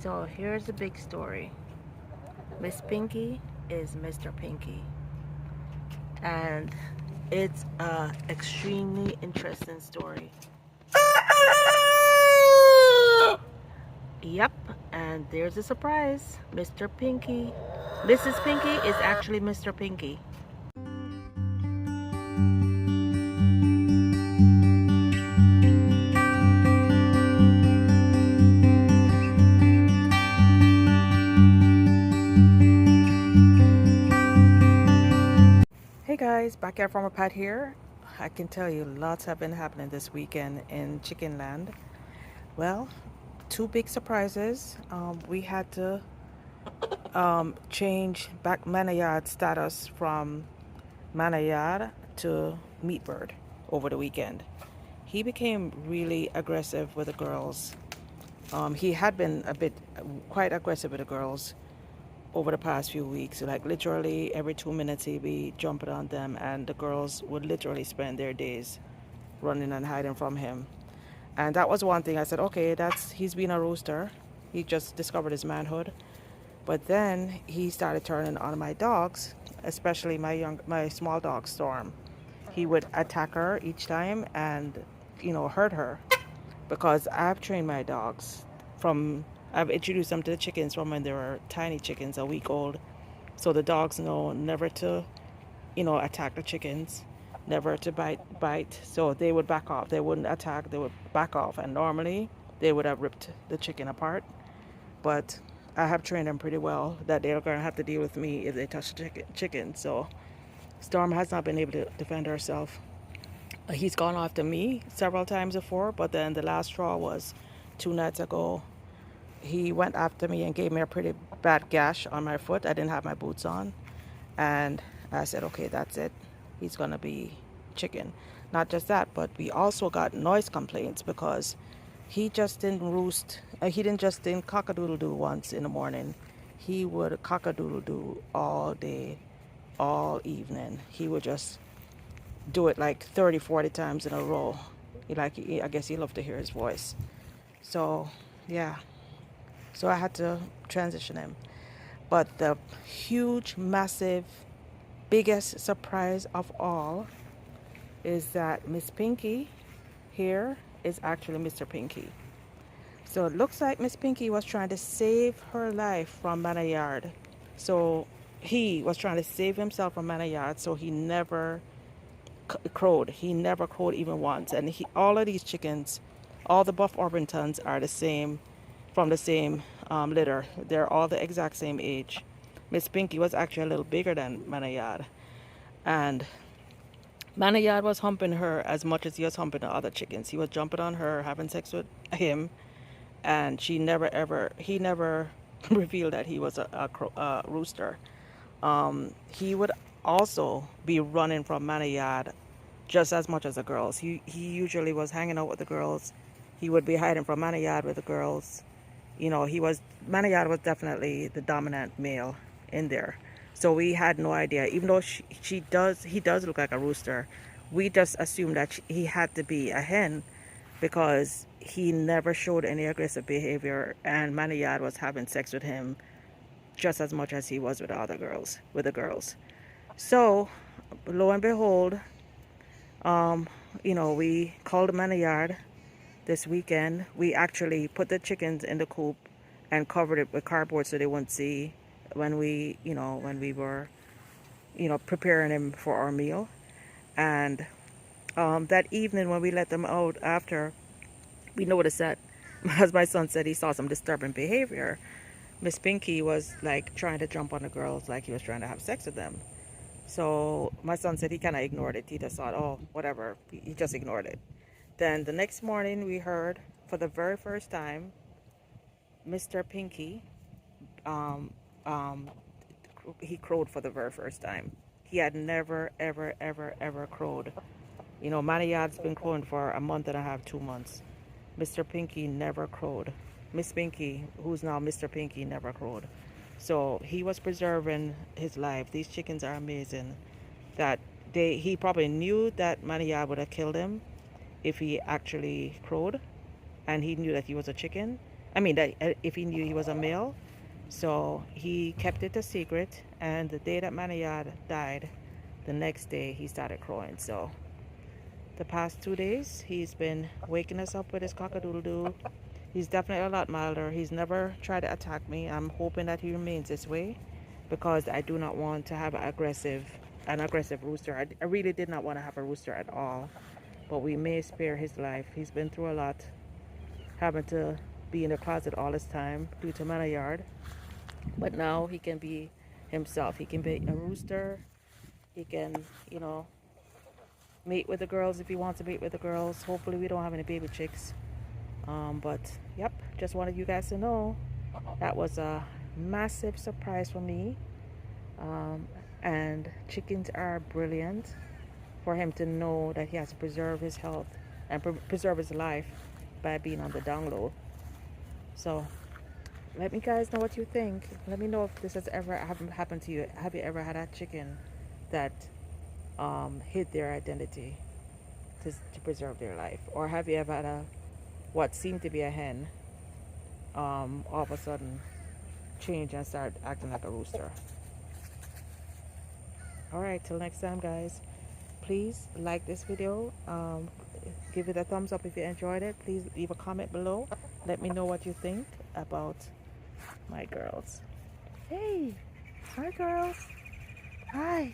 So here's the big story. Miss Pinkie is Mr. Pinkie, and it's a extremely interesting story. Yep, and there's a surprise. Mr. Pinkie. Mrs. Pinkie is actually Mr. Pinkie. Hey guys, backyard farmer Pat here. I can tell you lots have been happening this weekend in chicken land. Well, two big surprises. We had to change back Yaad status from Yaad to meat bird over the weekend. He became really aggressive with the girls. He had been quite aggressive with the girls over the past few weeks. Like literally every 2 minutes he'd be jumping on them, and the girls would literally spend their days running and hiding from him. And that was one thing I said, okay, he's been a rooster. He just discovered his manhood. But then he started turning on my dogs, especially my small dog Storm. He would attack her each time and hurt her, because I've trained my dogs I've introduced them to the chickens from when they were tiny chickens, a week old. So the dogs know never to, attack the chickens, never to bite. So they would back off. They wouldn't attack, they would back off. And normally they would have ripped the chicken apart. But I have trained them pretty well that they're going to have to deal with me if they touch the chicken. So Storm has not been able to defend herself. He's gone after me several times before, but then the last straw was 2 nights ago. He went after me and gave me a pretty bad gash on my foot. I didn't have my boots on. And I said, okay, that's it. He's going to be chicken. Not just that, but we also got noise complaints because he just didn't roost. He didn't cock-a-doodle-doo once in the morning. He would cock-a-doodle-doo all day, all evening. He would just do it like 30, 40 times in a row. I guess he loved to hear his voice. So, yeah. So I had to transition him. But the huge, massive, biggest surprise of all is that Miss Pinkie here is actually Mr. Pinkie. So it looks like Miss Pinkie was trying to save her life from Yaad. So he was trying to save himself from Yaad, so he never crowed. He never crowed even once. And all of these chickens, all the Buff Orpingtons are the same, from the same litter. They're all the exact same age. Miss Pinkie was actually a little bigger than Yaad. And Yaad was humping her as much as he was humping the other chickens. He was jumping on her, having sex with him, and he never revealed that he was a rooster. He would also be running from Yaad just as much as the girls. He usually was hanging out with the girls. He would be hiding from Yaad with the girls. Yaad was definitely the dominant male in there. So we had no idea. Even though he does look like a rooster, we just assumed that he had to be a hen because he never showed any aggressive behavior, and Yaad was having sex with him just as much as he was with the girls. So, lo and behold, we called Yaad this weekend. We actually put the chickens in the coop and covered it with cardboard so they wouldn't see when we were, preparing them for our meal. And that evening when we let them out after, we noticed that, as my son said, he saw some disturbing behavior. Miss Pinkie was like trying to jump on the girls like he was trying to have sex with them. So my son said he kind of ignored it. He just thought, oh, whatever. He just ignored it. Then the next morning we heard for the very first time Mr. Pinkie, he crowed for the very first time. He had never, ever, ever, ever crowed. Yaad's been crowing for a month and a half, 2 months. Mr. Pinkie never crowed. Miss Pinkie, who's now Mr. Pinkie, never crowed. So he was preserving his life. These chickens are amazing. He probably knew that Yaad would have killed him if he actually crowed, and he knew that he was a chicken, I mean, that if he knew he was a male. So he kept it a secret. And the day that Yaad died, the next day he started crowing. So the past 2 days, he's been waking us up with his cock-a-doodle-doo. He's definitely a lot milder. He's never tried to attack me. I'm hoping that he remains this way because I do not want to have an aggressive rooster. I really did not want to have a rooster at all, but we may spare his life. He's been through a lot, having to be in the closet all this time due to Yaad. But now he can be himself. He can be a rooster. He can, mate with the girls if he wants to mate with the girls. Hopefully we don't have any baby chicks. But yep, just wanted you guys to know that was a massive surprise for me. And chickens are brilliant for him to know that he has to preserve his health and preserve his life by being on the down low. So let me guys know what you think. Let me know if this has ever happened to you. Have you ever had a chicken that hid their identity to preserve their life? Or have you ever had what seemed to be a hen all of a sudden change and start acting like a rooster? Alright, till next time guys, please like this video, give it a thumbs up if you enjoyed it. Please leave a comment below. Let me know what you think about my girls. Hey, hi girls. Hi.